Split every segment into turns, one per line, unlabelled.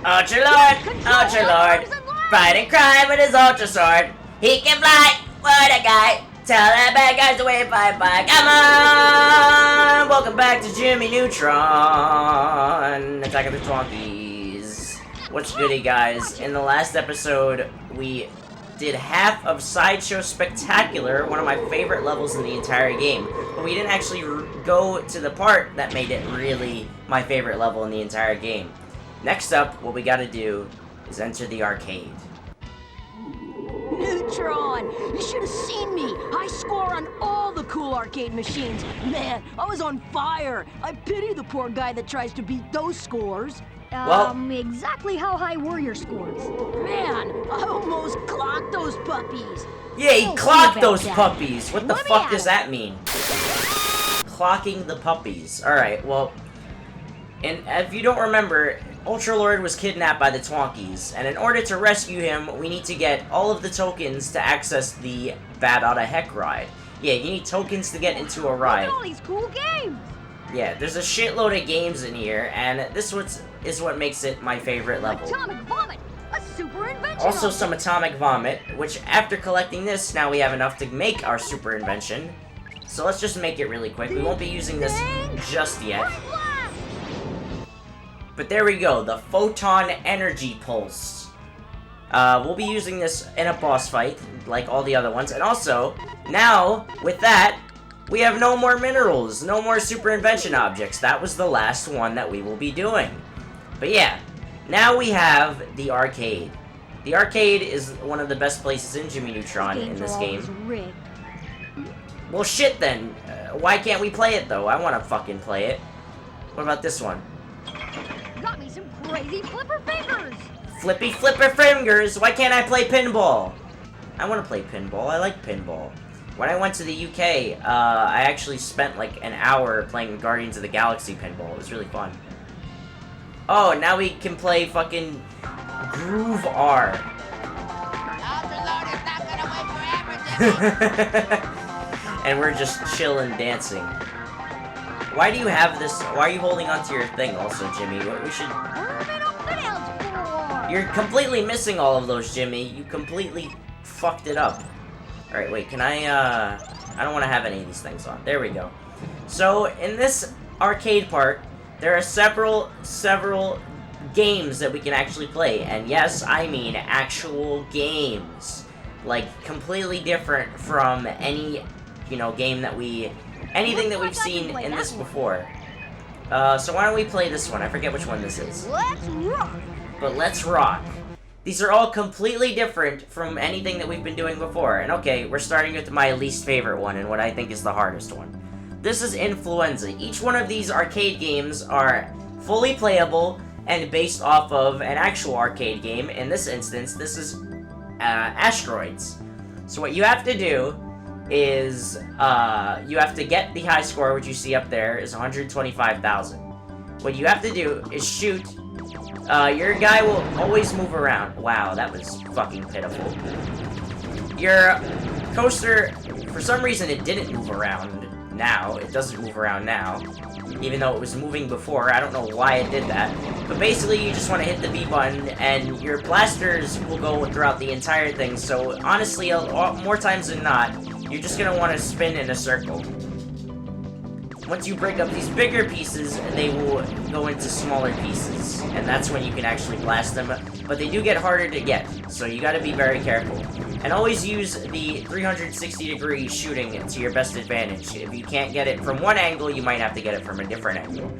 Ultra Lord, fighting crime with his Ultra Sword. He can fly, what a guy. Tell that bad guys to wait, bye. Come on! Welcome back to Jimmy Neutron, Attack of the Twonkies. What's goody, guys? In the last episode, we did half of Sideshow Spectacular, one of my favorite levels in the entire game. But we didn't actually go to the part that made it really my favorite level in the entire game. Next up, what we gotta do is enter the arcade.
Neutron! You should have seen me! I score on all the cool arcade machines! Man, I was on fire! I pity the poor guy that tries to beat those scores!
Exactly how high were your scores?
Man, I almost clocked those puppies!
Yeah, he clocked those puppies! What the fuck does that mean? Clocking the puppies. Alright, well... And if you don't remember, Ultra Lord was kidnapped by the Twonkies, and in order to rescue him, we need to get all of the tokens to access the Bad Outta Heck ride. Yeah, you need tokens to get into a ride.
Look at all these cool games!
Yeah, there's a shitload of games in here, and this is what makes it my favorite level.
Atomic Vomit! A super invention!
Also some Atomic Vomit, which after collecting this, now we have enough to make our super invention. So let's just make it really quick. We won't be using this just yet. But there we go, the Photon Energy Pulse. We'll be using this in a boss fight, like all the other ones. And also, now, with that, we have no more minerals, no more super invention objects. That was the last one that we will be doing. But yeah, now we have the arcade. The arcade is one of the best places in Jimmy Neutron in this game.
Rigged.
Well, shit then. Why can't we play it, though? I want to fucking play it. What about this one?
Got me some crazy flipper fingers!
Flippy flipper fingers! Why can't I play pinball? I want to play pinball. I like pinball. When I went to the UK, I actually spent like an hour playing Guardians of the Galaxy pinball. It was really fun. Oh, now we can play fucking Groove R. And we're just chilling, dancing. Why do you have this? Why are you holding onto your thing also, Jimmy? We should... You're completely missing all of those, Jimmy. You completely fucked it up. Alright, wait, can I don't want to have any of these things on. There we go. So, in this arcade part, there are several games that we can actually play. And yes, I mean actual games. Like, completely different from any, game that anything that we've seen in this before. So why don't we play this one? I forget which one this is.
Let's rock!
But let's rock. These are all completely different from anything that we've been doing before. And okay, we're starting with my least favorite one and what I think is the hardest one. This is Influenza. Each one of these arcade games are fully playable and based off of an actual arcade game. In this instance, this is Asteroids. So what you have to do is you have to get the high score, which you see up there is 125,000. What you have to do is shoot. Your guy will always move around. Wow, that was fucking pitiful. Your coaster, for some reason, it didn't move around now. It doesn't move around now, even though it was moving before. I don't know why it did that. But basically, you just want to hit the B button, and your blasters will go throughout the entire thing. So honestly, more times than not, you're just gonna want to spin in a circle. Once you break up these bigger pieces, they will go into smaller pieces, and that's when you can actually blast them. But they do get harder to get, so you gotta be very careful. And always use the 360-degree shooting to your best advantage. If you can't get it from one angle, you might have to get it from a different angle.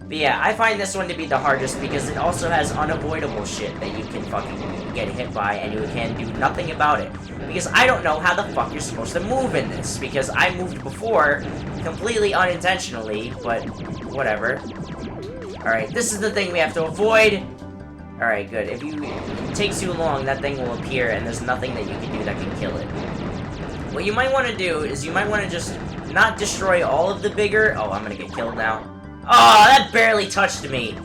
But yeah, I find this one to be the hardest because it also has unavoidable shit that you can fucking get hit by and you can do nothing about it. Because I don't know how the fuck you're supposed to move in this, because I moved before completely unintentionally, but whatever. Alright, this is the thing we have to avoid. Alright, good. If it takes too long, that thing will appear and there's nothing that you can do that can kill it. What you might want to do is you might want to just not destroy all of the bigger... Oh, I'm gonna get killed now. Oh, that barely touched me.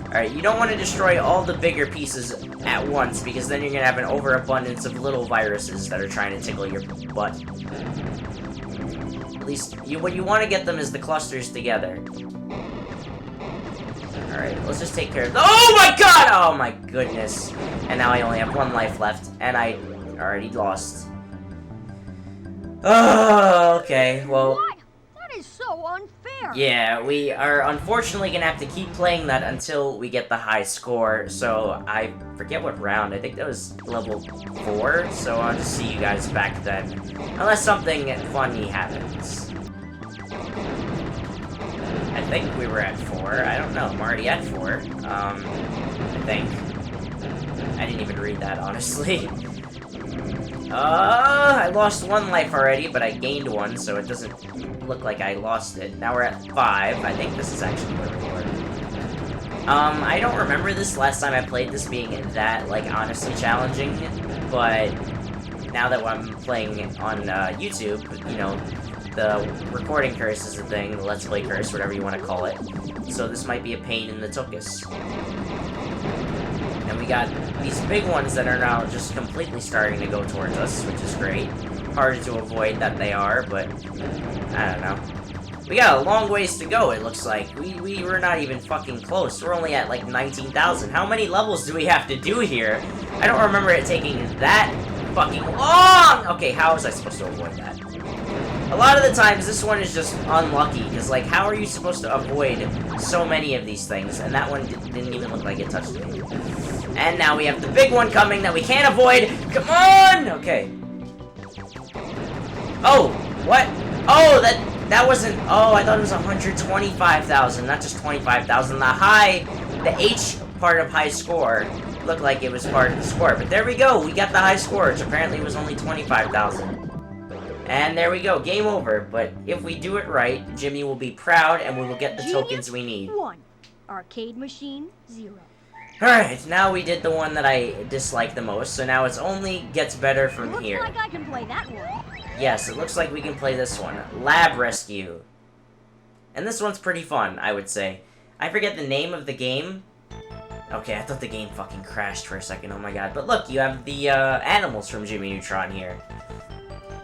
Alright, you don't want to destroy all the bigger pieces at once, because then you're going to have an overabundance of little viruses that are trying to tickle your butt. At least, what you want to get them is the clusters together. Alright, let's just take care of oh my god! Oh my goodness. And now I only have 1 life left, and I already lost. Oh, okay, well...
What? That is so unfair.
Yeah, we are unfortunately gonna have to keep playing that until we get the high score, so I forget what round, I think that was level 4, so I'll just see you guys back then. Unless something funny happens. I think we were at 4, I don't know, I'm already at 4, I think. I didn't even read that, honestly. I lost 1 life already, but I gained 1, so it doesn't look like I lost it. Now we're at 5. I think this is actually where we were. I don't remember this last time I played this being that, like, honestly challenging, but now that I'm playing on YouTube, you know, the recording curse is a thing, the Let's Play curse, whatever you want to call it. So this might be a pain in the tuchus. And we got these big ones that are now just completely starting to go towards us, which is great. Harder to avoid that they are, but I don't know. We got a long ways to go, it looks like. We were not even fucking close. We're only at like 19,000. How many levels do we have to do here? I don't remember it taking that fucking long! Okay, how was I supposed to avoid that? A lot of the times, this one is just unlucky, because, like, how are you supposed to avoid so many of these things? And that one didn't even look like it touched me. And now we have the big one coming that we can't avoid! Come on! Okay. Oh! What? Oh, that wasn't... Oh, I thought it was 125,000, not just 25,000. The H part of high score looked like it was part of the score. But there we go, we got the high score, which apparently was only 25,000. And there we go, game over. But if we do it right, Jimmy will be proud and we will get the tokens we need.
1. Arcade machine 0.
Alright, now we did the one that I dislike the most, so now it only gets better from
Looks
here.
like I can play that one.
Yes, it looks like we can play this one. Lab Rescue. And this one's pretty fun, I would say. I forget the name of the game. Okay, I thought the game fucking crashed for a second, oh my god. But look, you have the animals from Jimmy Neutron here.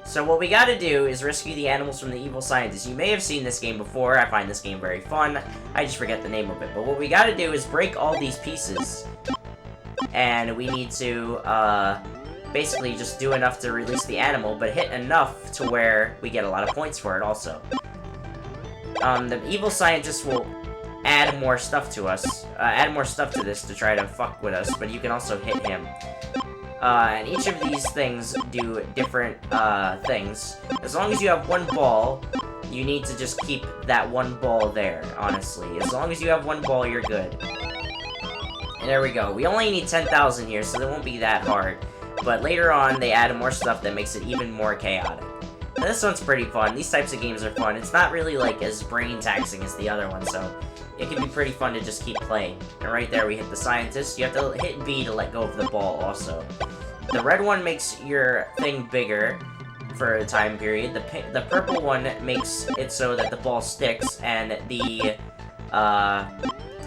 So what we gotta do is rescue the animals from the evil scientists. You may have seen this game before. I find this game very fun. I just forget the name of it. But what we gotta do is break all these pieces. And we need to, basically just do enough to release the animal, but hit enough to where we get a lot of points for it also. The evil scientists will add more stuff to us. Add more stuff to this to try to fuck with us, but you can also hit him. And each of these things do different, things. As long as you have 1 ball, you need to just keep that 1 ball there, honestly. As long as you have 1 ball, you're good. And there we go. We only need 10,000 here, so it won't be that hard. But later on, they add more stuff that makes it even more chaotic. And this one's pretty fun. These types of games are fun. It's not really, like, as brain-taxing as the other one, so it can be pretty fun to just keep playing. And right there, we hit the scientist. You have to hit B to let go of the ball, also. The red one makes your thing bigger for a time period. The purple one makes it so that the ball sticks, and the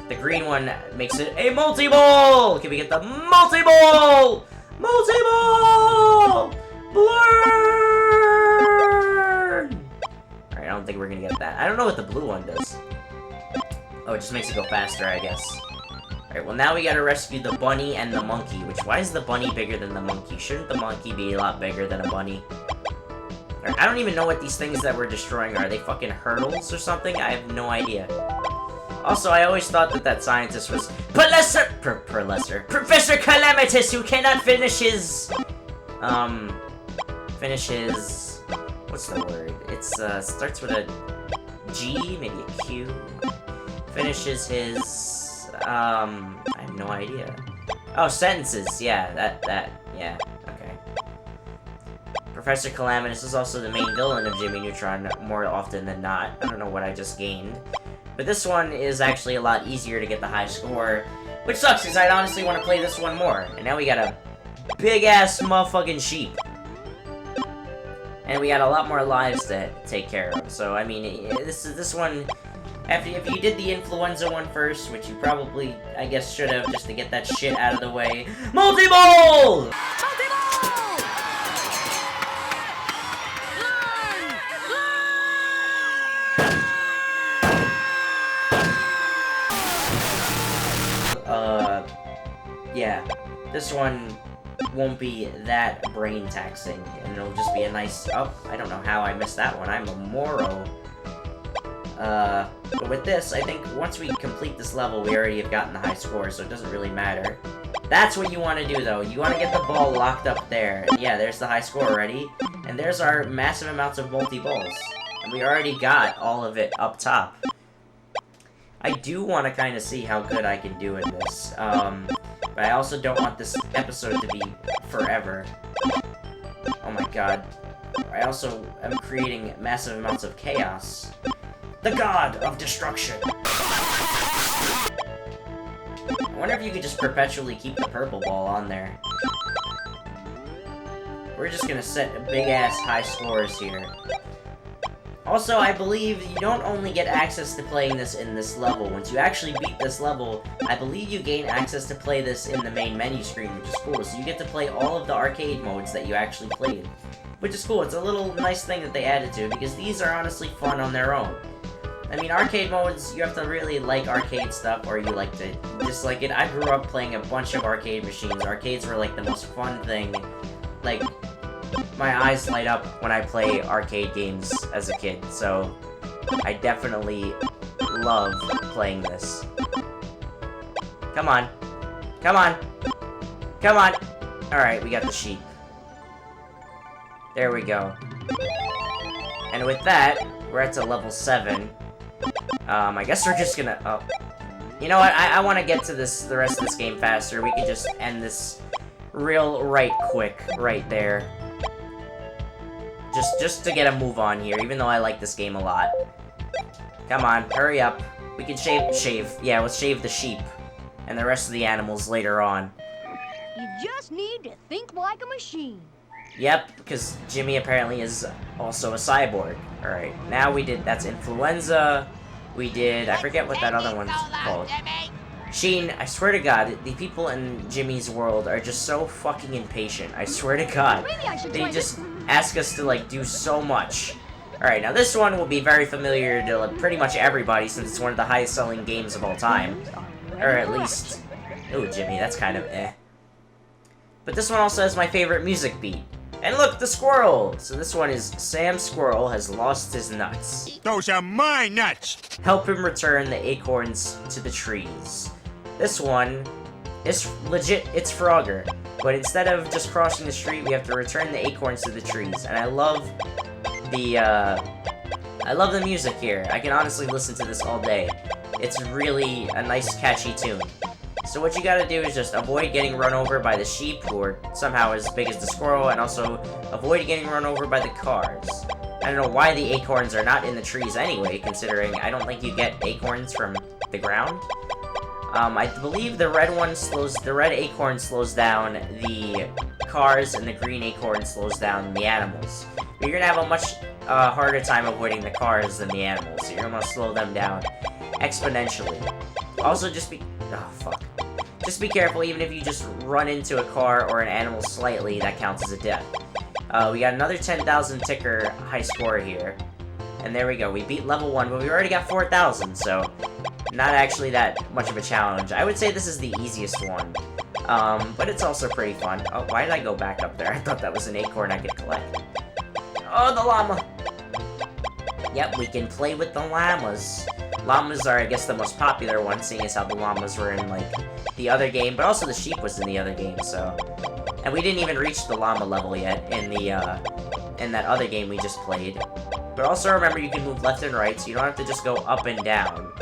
green one makes it a multi-ball! Can we get the multi-ball? Multi-ball! Blur! Alright, I don't think we're gonna get that. I don't know what the blue one does. Oh, it just makes it go faster, I guess. Alright, well now we gotta rescue the bunny and the monkey, which, why is the bunny bigger than the monkey? Shouldn't the monkey be a lot bigger than a bunny? Alright, I don't even know what these things that we're destroying are. Are they fucking hurdles or something? I have no idea. Also, I always thought that scientist was Professor Calamitous, who cannot finish his, what's the word? It's, starts with a G, maybe a Q. Finishes his, I have no idea. Oh, sentences, yeah, yeah, okay. Professor Calamitous is also the main villain of Jimmy Neutron more often than not. I don't know what I just gained. But this one is actually a lot easier to get the high score, which sucks, because I'd honestly want to play this one more. And now we got a big-ass motherfucking sheep. And we got a lot more lives to take care of. So, I mean, this one, if you did the influenza one first, which you probably, I guess, should have, just to get that shit out of the way. Multi-ball! yeah, this one won't be that brain taxing, and it'll just be a nice, oh, I don't know how I missed that one, I'm a Moro. But with this, I think once we complete this level, we already have gotten the high score, so it doesn't really matter. That's what you want to do, though. You want to get the ball locked up there. And yeah, there's the high score already. And there's our massive amounts of multi-balls. And we already got all of it up top. I do want to kind of see how good I can do in this. But I also don't want this episode to be forever. Oh my god. I also am creating massive amounts of chaos. The god of destruction! I wonder if you could just perpetually keep the purple ball on there. We're just gonna set big-ass high scores here. Also, I believe you don't only get access to playing this in this level. Once you actually beat this level, I believe you gain access to play this in the main menu screen, which is cool. So you get to play all of the arcade modes that you actually played. Which is cool. It's a little nice thing that they added to it, because these are honestly fun on their own. I mean, arcade modes, you have to really like arcade stuff, or you like to dislike it. I grew up playing a bunch of arcade machines. Arcades were, like, the most fun thing. Like, my eyes light up when I play arcade games as a kid, so I definitely love playing this. Come on. Come on. Come on. Alright, we got the sheep. There we go. And with that, we're at to level 7. I guess we're just gonna, oh. You know what, I want to get to the rest of this game faster. We can just end this right quick, right there. Just to get a move on here, even though I like this game a lot. Come on, hurry up. We can shave, yeah, let's shave the sheep. And the rest of the animals later on.
You just need to think like a machine.
Yep, because Jimmy apparently is also a cyborg. Alright, now we did, that's influenza. We did, I forget what that other one's called. Sheen, I swear to God, the people in Jimmy's world are just so fucking impatient. I swear to God. They just ask us to, like, do so much. Alright, now this one will be very familiar to like, pretty much everybody since it's one of the highest selling games of all time. Or at least... Ooh, Jimmy, that's kind of eh. But this one also has my favorite music beat. And look, the squirrel! So this one is Sam Squirrel has lost his nuts.
Those are my nuts!
Help him return the acorns to the trees. This one is legit, it's Frogger. But instead of just crossing the street, we have to return the acorns to the trees. And I love the music here. I can honestly listen to this all day. It's really a nice, catchy tune. So what you gotta do is just avoid getting run over by the sheep, who are somehow as big as the squirrel, and also avoid getting run over by the cars. I don't know why the acorns are not in the trees anyway, considering I don't think you get acorns from the ground. I believe the red acorn slows down the cars, and the green acorn slows down the animals. But you're gonna have a much harder time avoiding the cars than the animals, so you're gonna slow them down exponentially. Also, just be... Oh, fuck. Just be careful, even if you just run into a car or an animal slightly, that counts as a death. We got another 10,000 ticker high score here. And there we go, we beat level 1, but we already got 4,000, so... Not actually that much of a challenge. I would say this is the easiest one. But it's also pretty fun. Oh, why did I go back up there? I thought that was an acorn I could collect. Oh, the llama! Yep, we can play with the llamas. Llamas are, I guess, the most popular one, seeing as how the llamas were in, like, the other game, but also the sheep was in the other game, so... And we didn't even reach the llama level yet in the, in that other game we just played. But also remember, you can move left and right, so you don't have to just go up and down.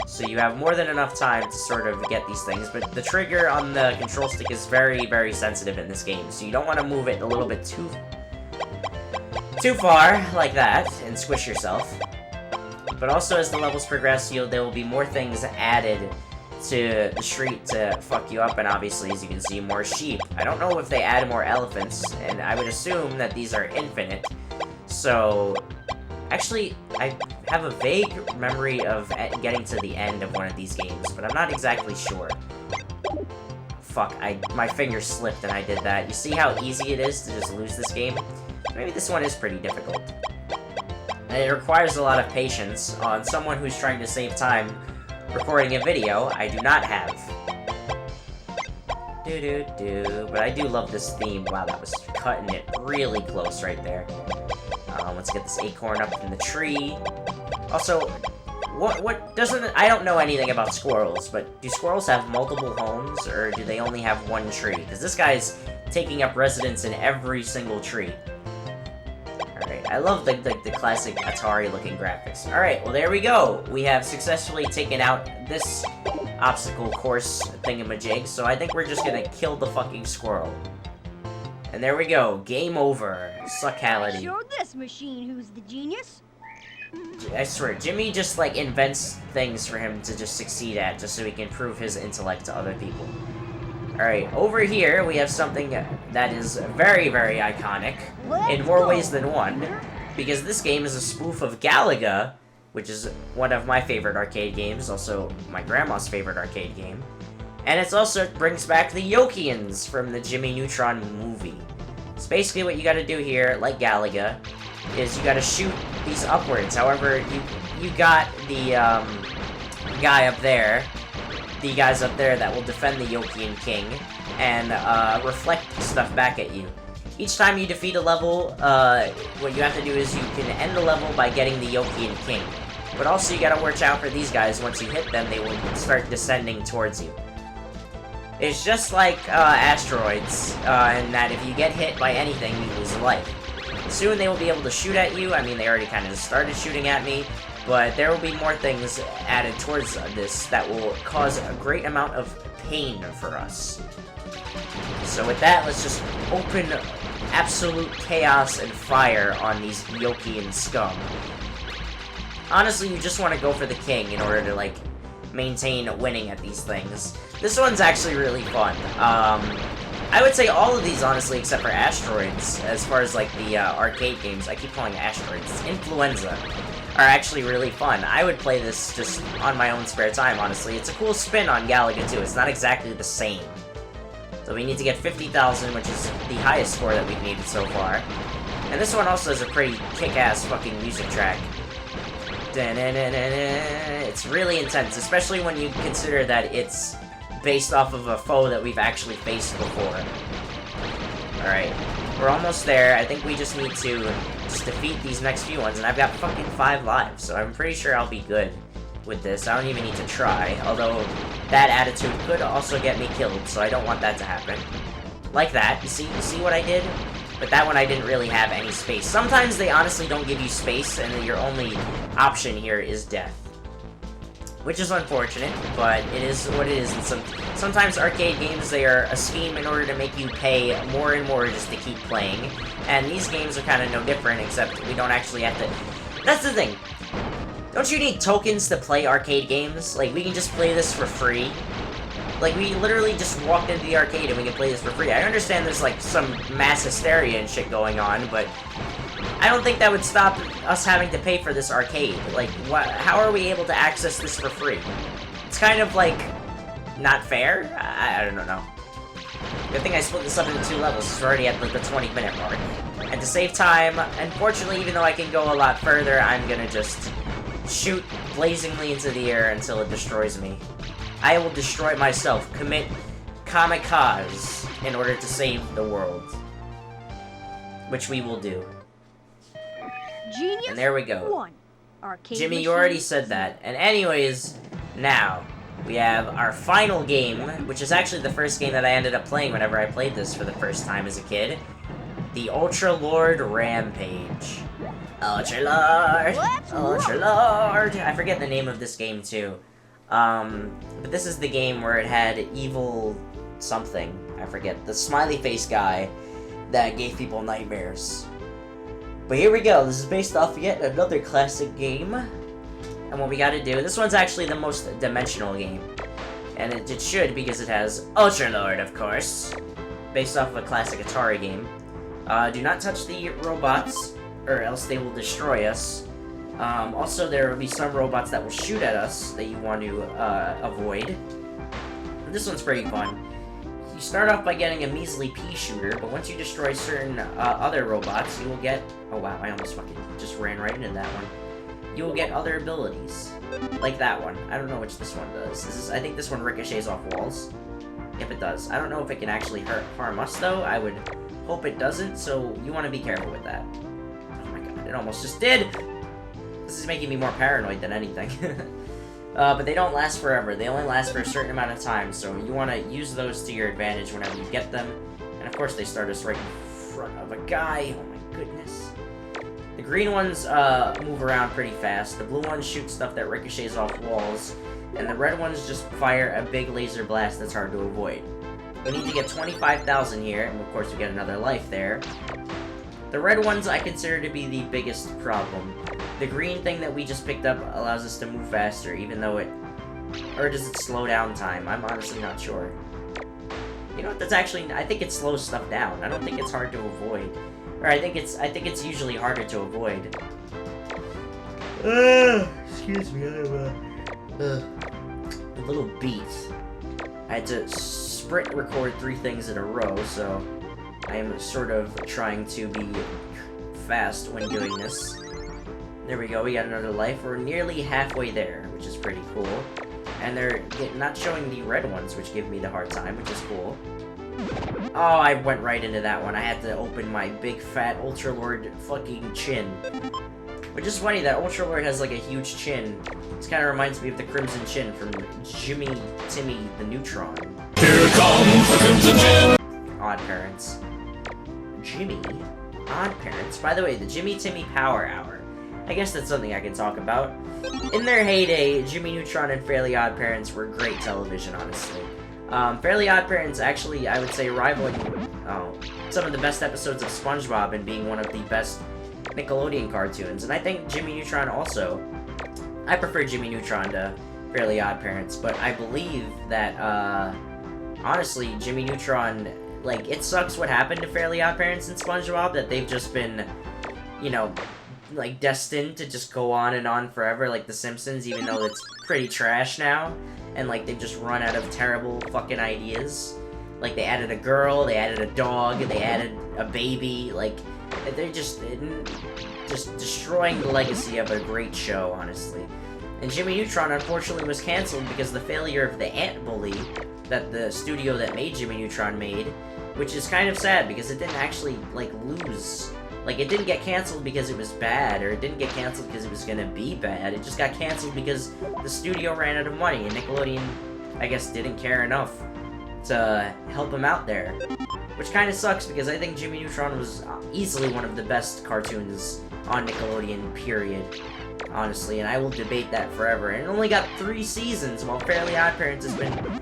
So you have more than enough time to sort of get these things, but the trigger on the control stick is very, very sensitive in this game, so you don't want to move it a little bit too far, like that, and squish yourself. But also, as the levels progress, there will be more things added to the street to fuck you up, and obviously, as you can see, more sheep. I don't know if they add more elephants, and I would assume that these are infinite. So, actually, I have a vague memory of getting to the end of one of these games, but I'm not exactly sure. Fuck, my finger slipped and I did that. You see how easy it is to just lose this game? Maybe this one is pretty difficult. And it requires a lot of patience on someone who's trying to save time recording a video. I do not have But I do love this theme. Wow, that was cutting it really close right there. Let's get this acorn up in the tree. Also, what doesn't... I don't know anything about squirrels, but do squirrels have multiple homes, or do they only have one tree? Because this guy's taking up residence in every single tree. Alright, I love the classic Atari-looking graphics. Alright, well there we go. We have successfully taken out this obstacle course thingamajig, so I think we're just gonna kill the fucking squirrel. And there we go. Game over. Suckality.
Show this machine who's the genius.
I swear, Jimmy just, like, invents things for him to just succeed at, just so he can prove his intellect to other people. Alright, over here, we have something that is very, very iconic, in more ways than one, because this game is a spoof of Galaga, which is one of my favorite arcade games, also my grandma's favorite arcade game. And it also brings back the Yokians from the Jimmy Neutron movie. So basically what you gotta do here, like Galaga, is you gotta shoot these upwards. However, you got the guy up there, the guys up there that will defend the Yokian King, and reflect stuff back at you. Each time you defeat a level, what you have to do is you can end the level by getting the Yokian King. But also you gotta watch out for these guys. Once you hit them, they will start descending towards you. It's just like asteroids, in that if you get hit by anything, you lose a life. Soon they will be able to shoot at you. I mean, they already kind of started shooting at me, but there will be more things added towards this that will cause a great amount of pain for us. So with that, let's just open absolute chaos and fire on these Yokian scum. Honestly, you just want to go for the king in order to, like, maintain winning at these things. This one's actually really fun. I would say all of these, honestly, except for Asteroids, as far as, like, the arcade games, I keep calling it Asteroids, it's Influenza, are actually really fun. I would play this just on my own spare time, honestly. It's a cool spin on Galaga, too. It's not exactly the same. So we need to get 50,000, which is the highest score that we've needed so far. And this one also has a pretty kick-ass fucking music track. It's really intense, especially when you consider that it's based off of a foe that we've actually faced before. Alright, we're almost there. I think we just need to just defeat these next few ones, and I've got fucking 5 lives, so I'm pretty sure I'll be good with this. I don't even need to try, although that attitude could also get me killed, so I don't want that to happen. Like that. You see what I did? But that one I didn't really have any space. Sometimes they honestly don't give you space, and your only option here is death. Which is unfortunate, but it is what it is. And sometimes arcade games, they are a scheme in order to make you pay more and more just to keep playing. And these games are kind of no different, except we don't actually have to... That's the thing. Don't you need tokens to play arcade games? Like, we can just play this for free. Like, we literally just walked into the arcade and we can play this for free. I understand there's, like, some mass hysteria and shit going on, but I don't think that would stop us having to pay for this arcade. Like, how are we able to access this for free? It's kind of, like, not fair? I don't know. Good thing I split this up into 2 levels. It's already at, like, the 20-minute mark. And to save time, unfortunately, even though I can go a lot further, I'm gonna just shoot blazingly into the air until it destroys me. I will destroy myself, commit kamikaze in order to save the world. Which we will do.
Genius.
And there we go.
1. Arcade
Jimmy, you
machine.
already said that. And anyways, now, we have our final game, which is actually the first game that I ended up playing whenever I played this for the first time as a kid. The Ultra Lord Rampage. Ultra Lord! Ultra Lord! I forget the name of this game, too. But this is the game where it had evil something. I forget. The smiley face guy that gave people nightmares. But here we go. This is based off yet another classic game. And what we gotta do... This one's actually the most dimensional game. And it should, because it has Ultra Lord, of course. Based off of a classic Atari game. Do not touch the robots, or else they will destroy us. Also, there will be some robots that will shoot at us that you want to avoid. This one's pretty fun. You start off by getting a measly pea shooter, but once you destroy certain other robots, you will get... Oh wow, I almost fucking just ran right into that one. You will get other abilities. Like that one. I don't know which this one does. I think this one ricochets off walls. Yep, it does. I don't know if it can actually harm us, though. I would hope it doesn't, so you want to be careful with that. Oh my god, it almost just did! This is making me more paranoid than anything. But they don't last forever. They only last for a certain amount of time, so you want to use those to your advantage whenever you get them. And of course, they start us right in front of a guy. Oh my goodness. The green ones move around pretty fast. The blue ones shoot stuff that ricochets off walls. And the red ones just fire a big laser blast that's hard to avoid. We need to get 25,000 here, and of course we get another life there. The red ones I consider to be the biggest problem. The green thing that we just picked up allows us to move faster, even though it... Or does it slow down time? I'm honestly not sure. You know what, that's actually... I think it slows stuff down. I don't think it's hard to avoid. Or I think it's usually harder to avoid. Excuse me, I'm a little beat. I had to sprint record 3 things in a row, so I am sort of trying to be fast when doing this. There we go, we got another life. We're nearly halfway there, which is pretty cool. And they're not showing the red ones, which give me the hard time, which is cool. Oh, I went right into that one. I had to open my big fat Ultra Lord fucking chin. Which is funny, that Ultra Lord has like a huge chin. This kind of reminds me of the Crimson Chin from Jimmy Timmy the Neutron.
Here comes the Crimson Chin!
Odd Parents. Jimmy? Odd Parents? By the way, the Jimmy Timmy Power Hour. I guess that's something I can talk about. In their heyday, Jimmy Neutron and Fairly Odd Parents were great television, honestly. Fairly Odd Parents actually, I would say, rivaling some of the best episodes of SpongeBob and being one of the best Nickelodeon cartoons. And I think Jimmy Neutron also. I prefer Jimmy Neutron to Fairly Odd Parents, but I believe that, honestly, Jimmy Neutron, like, it sucks what happened to Fairly Odd Parents and SpongeBob, that they've just been, you know, like, destined to just go on and on forever, like The Simpsons, even though it's pretty trash now, and, like, they've just run out of terrible fucking ideas. Like, they added a girl, they added a dog, they added a baby, like, they're just destroying the legacy of a great show, honestly. And Jimmy Neutron, unfortunately, was canceled because of the failure of the Ant Bully that the studio that made Jimmy Neutron made, which is kind of sad because it didn't actually, like, lose. Like, it didn't get canceled because it was bad, or it didn't get canceled because it was gonna be bad. It just got canceled because the studio ran out of money, and Nickelodeon, I guess, didn't care enough to help them out there. Which kind of sucks, because I think Jimmy Neutron was easily one of the best cartoons on Nickelodeon, period. Honestly, and I will debate that forever. And it only got 3 seasons, while Fairly Odd Parents has been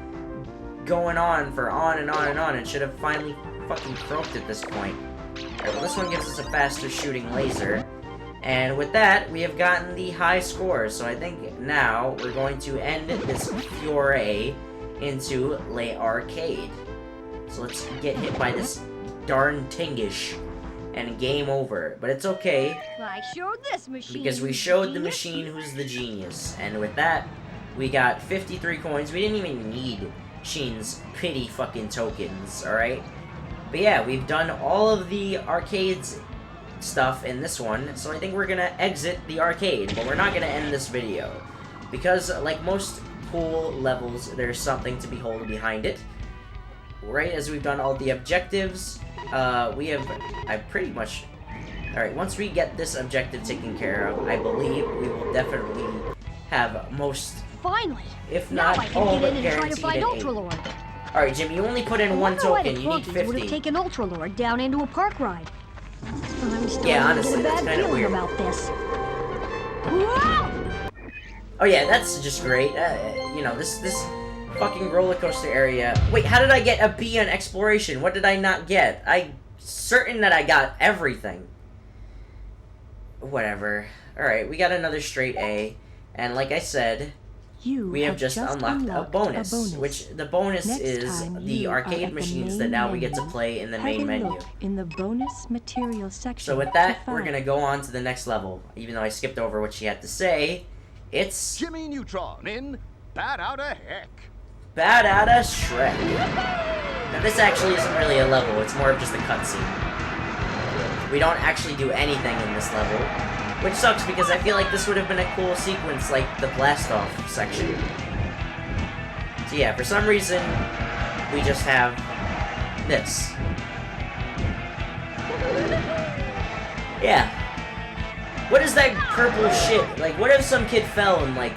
going on for on and on and on, and should have finally fucking croaked at this point. Alright, well, this one gives us a faster shooting laser. And with that, we have gotten the high score. So I think now we're going to end this foray into Le Arcade. So let's get hit by this darn Tingish and game over. But it's okay,
I showed this machine.
because we showed the machine who's the genius. And with that, we got 53 coins. We didn't even need Sheen's pity fucking tokens, alright? But yeah, we've done all of the arcades stuff in this one, so I think we're gonna exit the arcade, but we're not gonna end this video. Because, like most cool levels, there's something to behold behind it. Right, as we've done all the objectives, I pretty much... Alright, once we get this objective taken care of, I believe we will definitely have most,
Finally.
if
Now I
not
can
all,
get
but
in and try to
guaranteed
find
an 8.
Ultra Lord.
Alright, Jimmy, you only put in one token, you need
Would have
50.
taken Ultra Lord down into a park ride. I'm starting
Yeah,
to
honestly,
get a
that's
bad
kinda
feeling
weird.
about this. Whoa!
Oh yeah, that's just great. You know, this fucking roller coaster area. Wait, how did I get a B on exploration? What did I not get? I'm certain that I got everything. Whatever. Alright, we got another straight A. And like I said, we have just unlocked a bonus. Which, the bonus is the arcade machines that now we get to play in the main menu.
In the bonus material section.
So with that, we're gonna go on to the next level. Even though I skipped over what she had to say, it's
Jimmy Neutron in Bad Outta Heck.
Bad Outta Shrek. Now this actually isn't really a level, it's more of just a cutscene. We don't actually do anything in this level, which sucks because I feel like this would have been a cool sequence like the blast off section. So yeah, for some reason, we just have this. Yeah. What is that purple shit? Like, what if some kid fell and, like,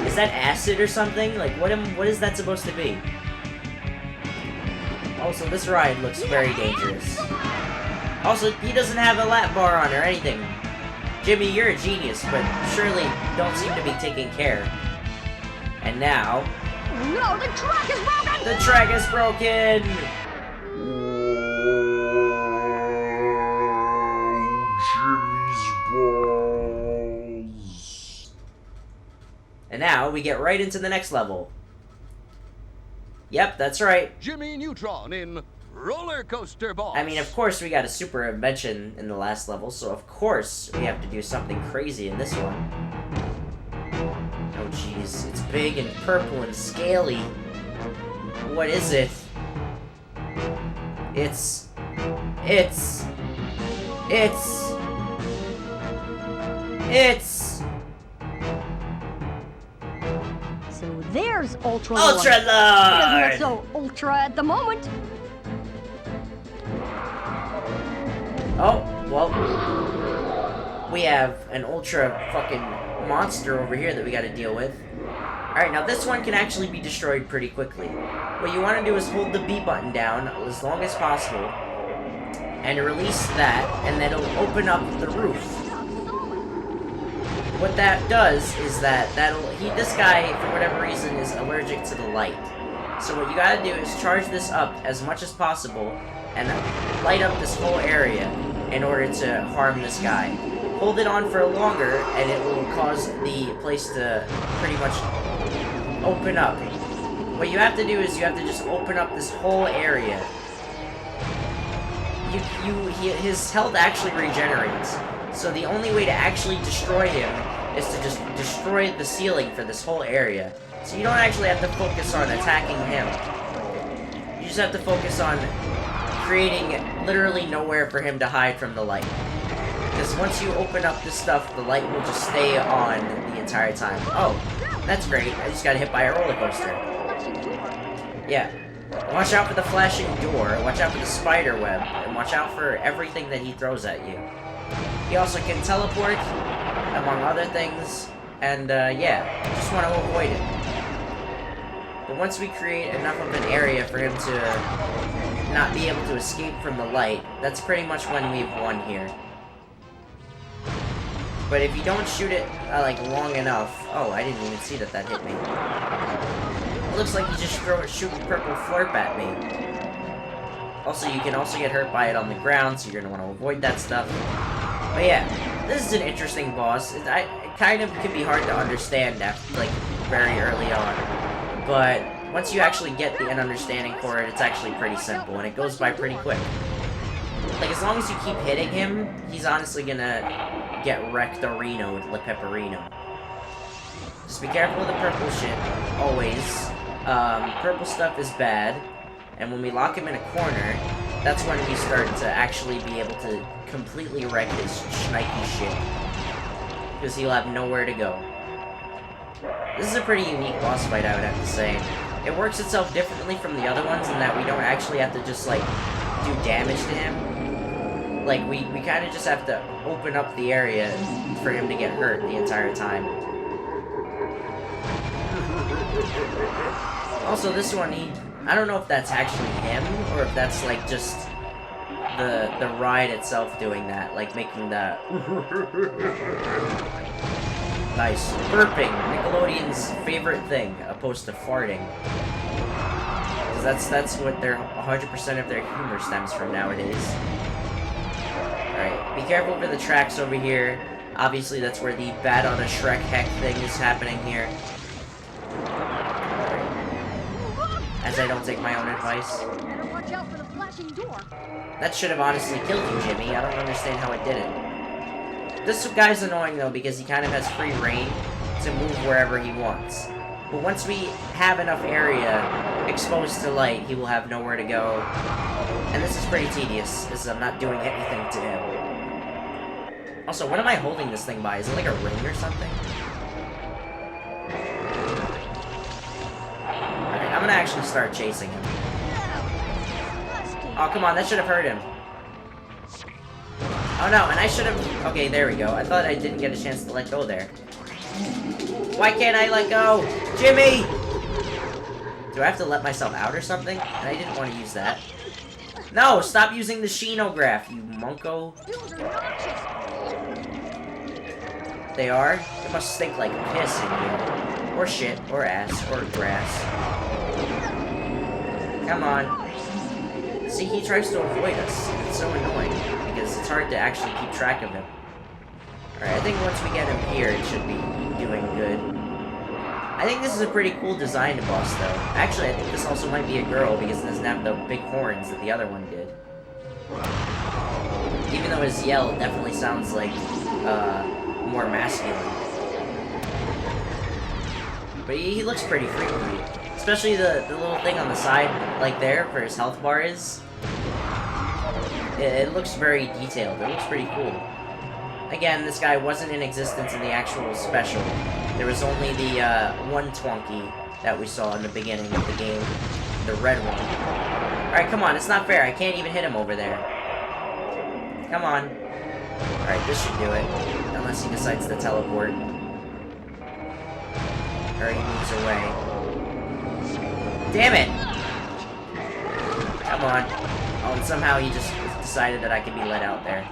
is that acid or something? Like, what is that supposed to be? Also, this ride looks very dangerous. Also, he doesn't have a lap bar on or anything. Jimmy, you're a genius, but surely don't seem to be taking care. And now...
No, the track is broken!
The track is broken! And now we get right into the next level. Yep, that's right.
Jimmy Neutron in Roller Coaster Boss.
I mean, of course we got a super invention in the last level, so of course we have to do something crazy in this one. Oh jeez, it's big and purple and scaly. What is it? It's...
So there's Ultra
Ultra
Lord. He doesn't
Lord!
look so ultra at the moment.
Oh, well, we have an ultra fucking monster over here that we gotta deal with. Alright, now this one can actually be destroyed pretty quickly. What you want to do is hold the B button down as long as possible, and release that, and then it'll open up the roof. What that does is that this guy, for whatever reason, is allergic to the light. So what you gotta do is charge this up as much as possible, and light up this whole area in order to harm this guy. Hold it on for longer, and it will cause the place to pretty much open up. What you have to do is you have to just open up this whole area. His health actually regenerates, so the only way to actually destroy him is to just destroy the ceiling for this whole area. So you don't actually have to focus on attacking him. You just have to focus on creating literally nowhere for him to hide from the light. Because once you open up this stuff, the light will just stay on the entire time. Oh, that's great. I just got hit by a roller coaster. Yeah. Watch out for the flashing door, watch out for the spider web, and watch out for everything that he throws at you. He also can teleport, among other things, and yeah, just want to avoid it. But once we create enough of an area for him to not be able to escape from the light, that's pretty much when we've won here. But if you don't shoot it, like, long enough... Oh, I didn't even see that hit me. It looks like you just shooting purple flurp at me. Also, you can also get hurt by it on the ground, so you're gonna want to avoid that stuff. But yeah, this is an interesting boss. It kind of can be hard to understand after, like, very early on. But once you actually get an understanding for it, it's actually pretty simple, and it goes by pretty quick. Like, as long as you keep hitting him, he's honestly gonna get wrecked-orinoed, like pepperino. Just be careful with the purple shit, always. Purple stuff is bad, and when we lock him in a corner, that's when we start to actually be able to completely wreck his schnikey shit. Because he'll have nowhere to go. This is a pretty unique boss fight, I would have to say. It works itself differently from the other ones in that we don't actually have to just, like, do damage to him. Like, we kind of just have to open up the area for him to get hurt the entire time. Also, this one, I don't know if that's actually him, or if that's, like, just the ride itself doing that, like, making the... Nice. Burping, Nickelodeon's favorite thing, opposed to farting. Because that's what 100% of their humor stems from nowadays. Alright, be careful for the tracks over here. Obviously, that's where the Bad Outta Heck thing is happening here. As I don't take my own advice.
Better watch out for the flashing door.
That should have honestly killed you, Jimmy. I don't understand how it didn't. This guy's annoying, though, because he kind of has free reign to move wherever he wants. But once we have enough area exposed to light, he will have nowhere to go. And this is pretty tedious, as I'm not doing anything to him. Also, what am I holding this thing by? Is it like a ring or something? Alright, I'm gonna actually start chasing him. Oh, come on, that should have hurt him. Oh no, and I should have... Okay, there we go. I thought I didn't get a chance to let go there. Why can't I let go? Jimmy! Do I have to let myself out or something? I didn't want to use that. No, stop using the Shinograph, you monko. They are? It must stink like piss in here. Or shit, or ass, or grass. Come on. See, he tries to avoid us. It's so annoying, because it's hard to actually keep track of him. Alright, I think once we get him here, it should be doing good. I think this is a pretty cool design to boss, though. Actually, I think this also might be a girl, because it doesn't have the big horns that the other one did. Even though his yell definitely sounds like, more masculine. But he looks pretty freaky. Especially the little thing on the side, like there, where his health bar is. It looks very detailed. It looks pretty cool. Again, this guy wasn't in existence in the actual special. There was only the one Twonkie that we saw in the beginning of the game. The red one. Alright, come on. It's not fair. I can't even hit him over there. Come on. Alright, this should do it. Unless he decides to teleport. Or he moves away. Damn it! Come on. Oh, and somehow he just decided that I could be let out there.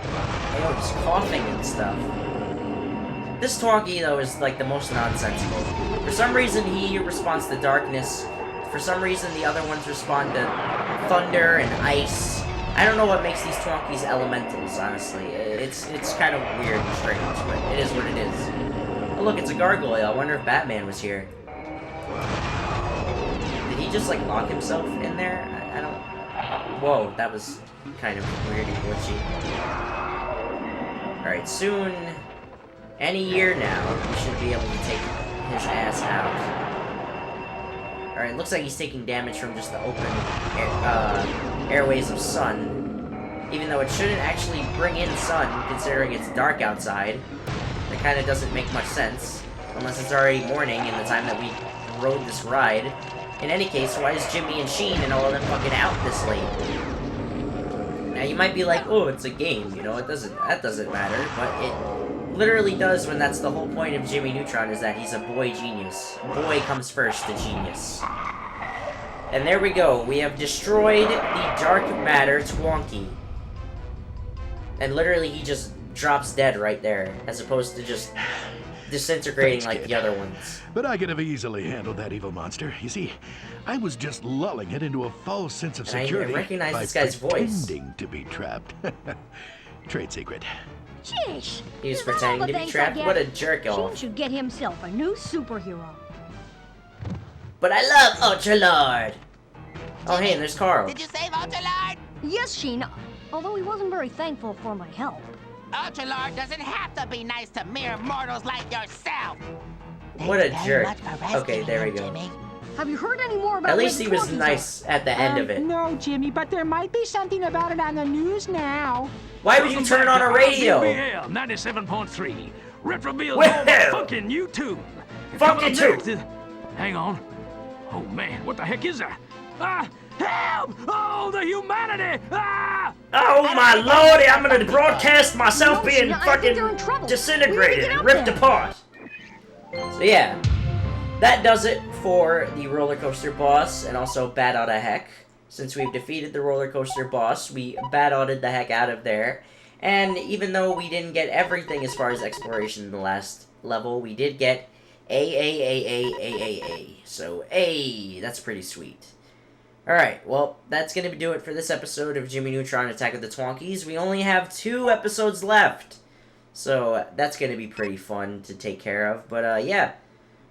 Oh, he's coughing and stuff. This Twonkie, though, is, like, the most nonsensical. For some reason, he responds to darkness. For some reason, the other ones respond to thunder and ice. I don't know what makes these Twonkies elementals, honestly. It's kind of weird and strange, but it is what it is. Oh, look, it's a gargoyle. I wonder if Batman was here. Did he just, like, lock himself in there? I don't... Whoa, that was kind of weird and glitchy. Alright, soon, any year now, we should be able to take his ass out. Alright, looks like he's taking damage from just the open airways of sun. Even though it shouldn't actually bring in sun, considering it's dark outside. That kind of doesn't make much sense. Unless it's already morning in the time that we rode this ride. In any case, why is Jimmy and Sheen and all of them fucking out this late? Now you might be like, oh, it's a game, you know, that doesn't matter, but it literally does when that's the whole point of Jimmy Neutron, is that he's a boy genius. Boy comes first to genius. And there we go, we have destroyed the dark matter Twonkie. And literally he just drops dead right there, as opposed to just disintegrating like the other ones.
But I could have easily handled that evil monster. You see, I was just lulling it into a false sense of security.
I recognize this guy's voice.
Pretending to be trapped. Trade secret.
Sheesh.
He was pretending to be trapped? What a jerk-off.
Sheen should get himself a new superhero.
But I love Ultralord! Oh, hey, and there's Carl.
Did you save Ultralord?
Yes, Sheen. Although he wasn't very thankful for my help.
Ultralord doesn't have to be nice to mere mortals like yourself.
What a
Thank you very
jerk.
much for
Okay,
rescuing
there we
him,
go.
Jimmy.
Have you heard any more about
At least
where
he
the
was
Twonkies
nice at the end of it.
No, Jimmy, but there might be something about it on the news now.
Why would you turn it on a radio?
RBL 97.3. Retrobil's
Well.
all the fucking YouTube.
Fuck
Coming
you
up
too.
next is- Hang on. Oh man, what the heck is that? Ah! Help! Oh, the humanity! Ah!
Oh my lordy, I'm gonna broadcast myself
No,
being
I think
fucking
they're in trouble.
disintegrated
We need to get
and
out
ripped
there.
apart. So yeah, that does it for the roller coaster boss and also Bad Outta Heck. Since we've defeated the roller coaster boss, we bad outed the heck out of there. And even though we didn't get everything as far as exploration in the last level, we did get A. So A, that's pretty sweet. Alright, well, that's going to do it for this episode of Jimmy Neutron Attack of the Twonkies. We only have 2 episodes left, so that's going to be pretty fun to take care of. But, yeah,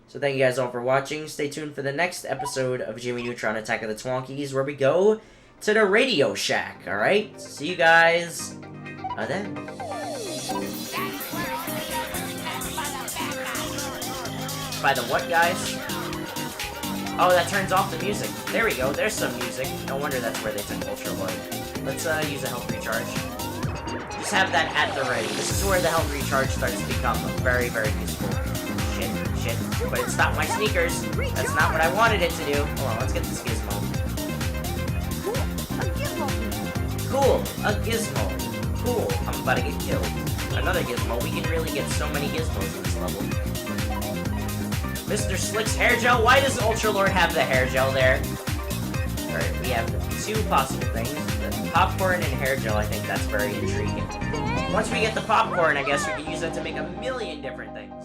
so thank you guys all for watching. Stay tuned for the next episode of Jimmy Neutron Attack of the Twonkies, where we go to the Radio Shack, alright? See you guys then. By the what, guys? Oh, that turns off the music. There we go. There's some music. No wonder that's where they took Ultra Lord. Let's use a health recharge. Just have that at the ready. This is where the health recharge starts to become very, very useful. Shit. shit, but it stopped my sneakers. That's not what I wanted it to do. Hold on, let's get this gizmo. Cool, a gizmo. Cool, I'm about to get killed. Another gizmo. We can really get so many gizmos in this level. Mr. Slick's hair gel. Why does Ultra Lord have the hair gel there? Alright, we have 2 possible things. The popcorn and hair gel, I think that's very intriguing. Once we get the popcorn, I guess we can use that to make a million different things.